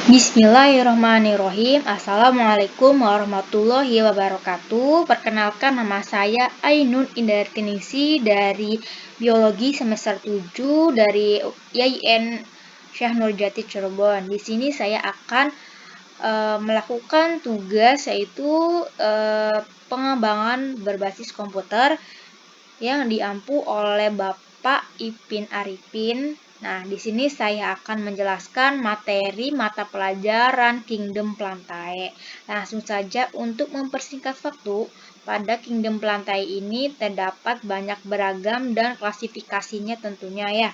Bismillahirrahmanirrahim. Assalamualaikum warahmatullahi wabarakatuh. Perkenalkan, nama saya Ainun Indartinisi dari Biologi semester 7 dari IAIN Syekh Nurjati Cirebon. Di sini saya akan melakukan tugas yaitu pengembangan berbasis komputer yang diampu oleh Bapak Ipin Arifin. Nah, di sini saya akan menjelaskan materi mata pelajaran Kingdom Plantae. Langsung saja, untuk mempersingkat waktu, pada Kingdom Plantae ini terdapat banyak beragam dan klasifikasinya tentunya ya.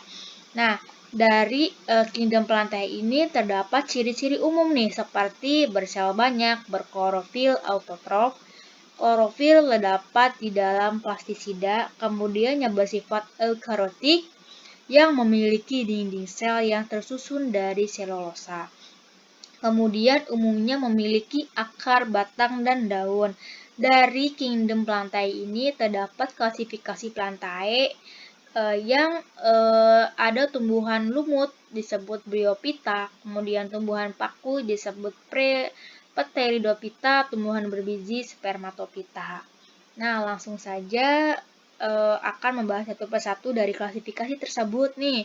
Nah, dari Kingdom Plantae ini terdapat ciri-ciri umum nih, seperti bersel banyak, berklorofil, autotrof. Klorofil terdapat di dalam plastisida, kemudian yang bersifat eukariotik yang memiliki dinding sel yang tersusun dari selulosa. Kemudian umumnya memiliki akar, batang, dan daun. Dari Kingdom Plantae ini terdapat klasifikasi Plantae yang ada tumbuhan lumut disebut Bryophyta, kemudian tumbuhan paku disebut Pteridophyta, tumbuhan berbiji Spermatophyta. Nah, langsung saja akan membahas satu persatu dari klasifikasi tersebut nih.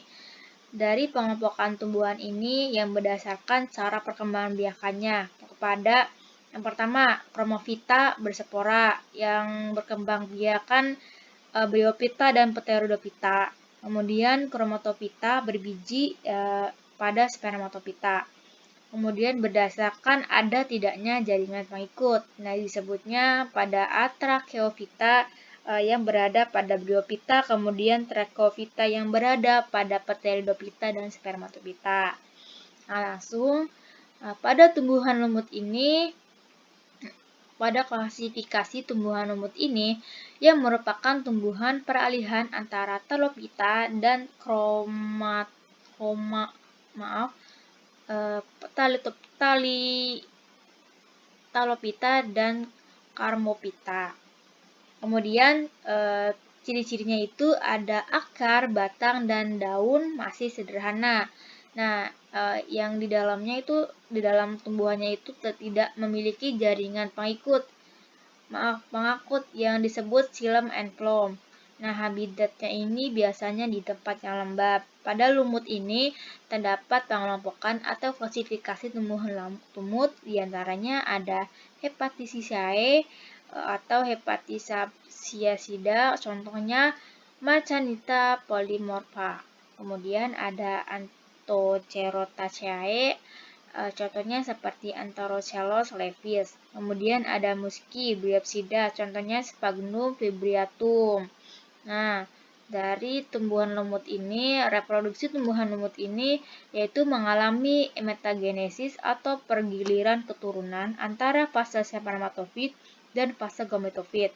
Dari pengelompokan tumbuhan ini yang berdasarkan cara perkembangbiakannya kepada yang pertama, Chromophyta berspora yang berkembang biakan Bryophyta dan Pteridophyta. Kemudian Chromatophyta berbiji pada Spermatophyta. Kemudian berdasarkan ada tidaknya jaringan pengikut. Nah, disebutnya pada Atracheophyta yang berada pada Bryophyta, kemudian Trichophyta yang berada pada Pteridophyta dan Spermatophyta. Nah, langsung pada tumbuhan lumut ini, pada klasifikasi tumbuhan lumut ini yang merupakan tumbuhan peralihan antara Talophyta dan Talophyta dan Carmophyta. Kemudian ciri-cirinya itu ada akar, batang, dan daun masih sederhana. Nah, yang di dalamnya itu, di dalam tumbuhannya itu tidak memiliki jaringan pengakut yang disebut xylem and phloem. Nah, habitatnya ini biasanya di tempat yang lembab. Pada lumut ini terdapat pengelompokan atau klasifikasi tumbuhan lumut, diantaranya ada Hepaticiae atau Hepaticiacida, contohnya Marchanita polymorpha. Kemudian ada Anthocerotaceae, contohnya seperti Anthoceros levis. Kemudian ada Musci Bryopsida, contohnya Sphagnum fibriatum. Nah, dari tumbuhan lumut ini, reproduksi tumbuhan lumut ini yaitu mengalami metagenesis atau pergiliran keturunan antara fase spermatofit dan fase gametofit.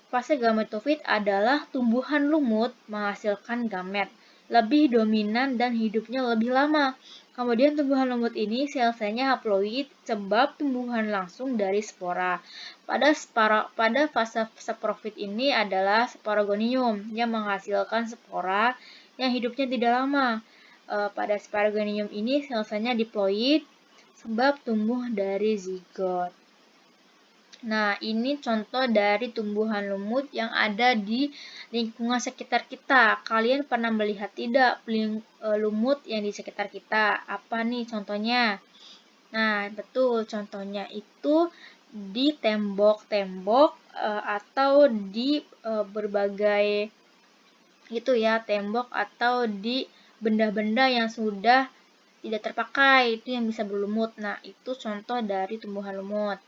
Fase gametofit adalah tumbuhan lumut menghasilkan gamet, lebih dominan dan hidupnya lebih lama. Kemudian tumbuhan lumut ini sel-selnya haploid sebab tumbuhan langsung dari spora. Pada fase saprofit ini adalah sporagonium yang menghasilkan spora yang hidupnya tidak lama. Pada sporagonium ini sel-selnya diploid sebab tumbuh dari zigot. Nah, ini contoh dari tumbuhan lumut yang ada di lingkungan sekitar kita. Kalian pernah melihat tidak lumut yang di sekitar kita? Apa nih contohnya? Nah, betul, contohnya itu di tembok-tembok atau di berbagai itu ya, tembok atau di benda-benda yang sudah tidak terpakai, itu yang bisa berlumut. Nah, itu contoh dari tumbuhan lumut.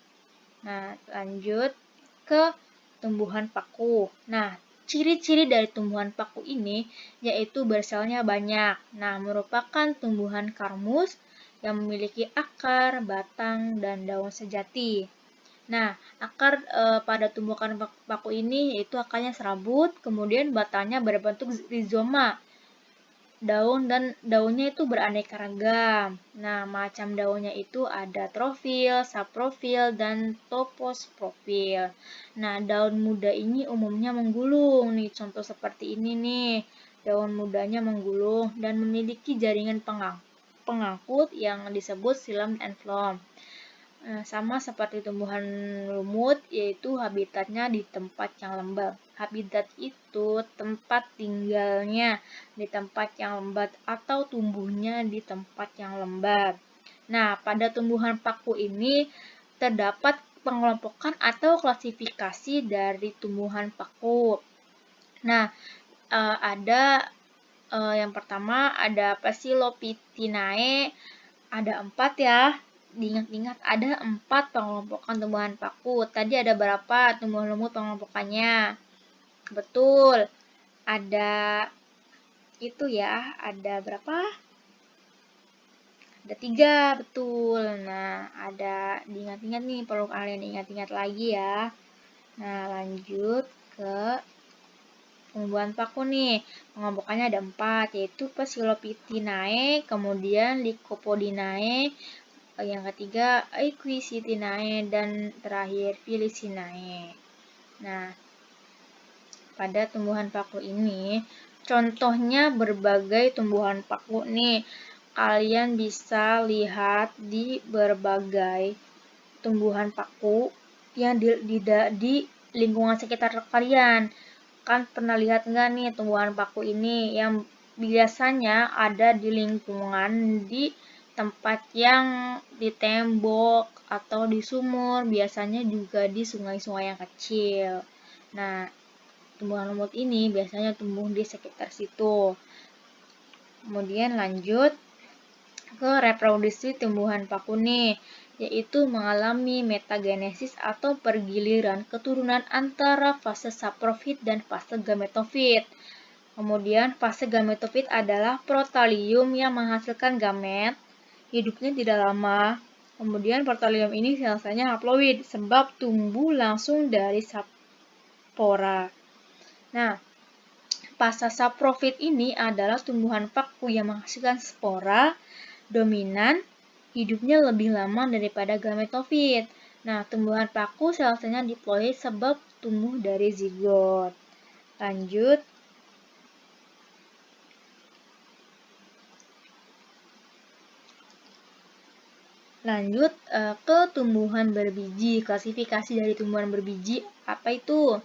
Nah, lanjut ke tumbuhan paku. Nah, ciri-ciri dari tumbuhan paku ini yaitu berselnya banyak. Nah, merupakan tumbuhan karmus yang memiliki akar, batang, dan daun sejati. Nah, akar pada tumbuhan paku ini yaitu akarnya serabut, kemudian batangnya berbentuk rizoma. Daunnya itu beraneka ragam. Nah, macam daunnya itu ada trofil, saprofil, dan toposprofil. Nah, daun muda ini umumnya menggulung nih, contoh seperti ini nih. Daun mudanya menggulung dan memiliki jaringan pengangkut yang disebut xylem and phloem. Sama seperti tumbuhan lumut, yaitu habitatnya di tempat yang lembab. Habitat itu tempat tinggalnya di tempat yang lembab atau tumbuhnya di tempat yang lembab. Nah, pada tumbuhan paku ini terdapat pengelompokan atau klasifikasi dari tumbuhan paku. Nah, ada yang pertama ada Psilopitinae, ada 4 ya. Diingat-ingat ada 4 pengelompokan tumbuhan paku. Tadi ada berapa tumbuhan lumut pengelompokannya? Betul. Ada itu ya, ada berapa? Ada 3, betul. Nah, ada diingat-ingat nih, perlu kalian ingat-ingat lagi ya. Nah, lanjut ke tumbuhan paku nih. Pengelompokannya ada 4, yaitu Psilopitinae, kemudian Lycopodinae, yang ketiga Equisitinae, dan terakhir Felicinae. Nah, pada tumbuhan paku ini contohnya berbagai tumbuhan paku nih. Kalian bisa lihat di berbagai tumbuhan paku yang di lingkungan sekitar kalian. Kan pernah lihat nggak nih tumbuhan paku ini yang biasanya ada di lingkungan di tempat yang di tembok atau di sumur, biasanya juga di sungai-sungai yang kecil. Nah, tumbuhan lumut ini biasanya tumbuh di sekitar situ. Kemudian lanjut ke reproduksi tumbuhan paku nih, yaitu mengalami metagenesis atau pergiliran keturunan antara fase saprofit dan fase gametofit. Kemudian fase gametofit adalah protalium yang menghasilkan gamet. Hidupnya tidak lama. Kemudian protalium ini sel-selnya haploid sebab tumbuh langsung dari spora. Nah, fase saprofit ini adalah tumbuhan paku yang menghasilkan spora dominan, hidupnya lebih lama daripada gametofit. Nah, tumbuhan paku sel-selnya diploid sebab tumbuh dari zigot. Lanjut. Lanjut ke tumbuhan berbiji. Klasifikasi dari tumbuhan berbiji apa itu?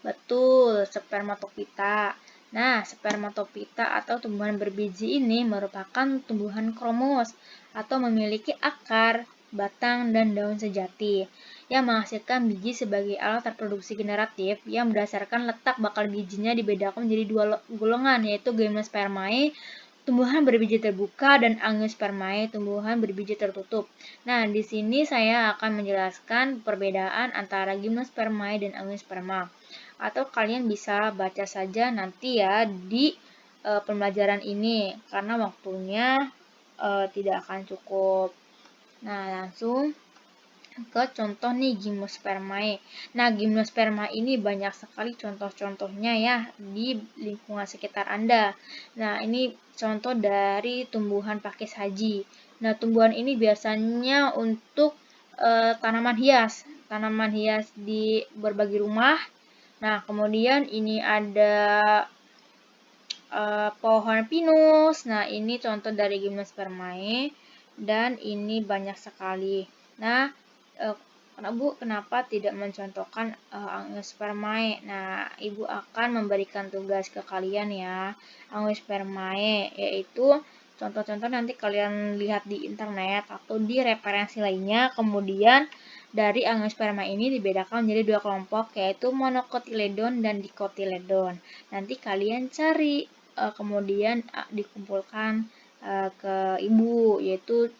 Betul, spermatopita. Nah, spermatopita atau tumbuhan berbiji ini merupakan tumbuhan kromos atau memiliki akar, batang, dan daun sejati yang menghasilkan biji sebagai alat reproduksi generatif yang berdasarkan letak bakal bijinya dibedakan menjadi 2 golongan, yaitu Gymnospermae, tumbuhan berbiji terbuka, dan Angiospermae, tumbuhan berbiji tertutup. Nah, di sini saya akan menjelaskan perbedaan antara Gymnospermae dan Angiosperma. Atau kalian bisa baca saja nanti ya di pembelajaran ini, karena waktunya tidak akan cukup. Nah, langsung ke contoh nih Gymnospermae. Nah, Gymnosperma ini banyak sekali contoh-contohnya ya di lingkungan sekitar Anda. Nah, ini contoh dari tumbuhan pakis haji. Nah, tumbuhan ini biasanya untuk tanaman hias di berbagai rumah. Nah, kemudian ini ada pohon pinus. Nah, ini contoh dari Gymnospermae dan ini banyak sekali. Nah, Bu, kenapa tidak mencontohkan Angiospermae? Nah, Ibu akan memberikan tugas ke kalian ya, Angiospermae, yaitu contoh-contoh nanti kalian lihat di internet atau di referensi lainnya. Kemudian dari Angiospermae ini dibedakan menjadi 2 kelompok, yaitu monocotyledon dan dicotyledon. Nanti kalian cari, kemudian dikumpulkan ke Ibu, yaitu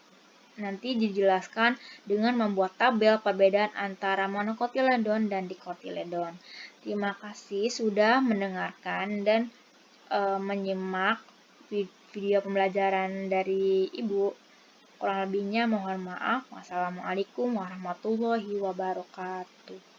nanti dijelaskan dengan membuat tabel perbedaan antara monocotyledon dan dicotyledon. Terima kasih sudah mendengarkan dan menyimak video pembelajaran dari Ibu. Kurang lebihnya mohon maaf. Wassalamualaikum warahmatullahi wabarakatuh.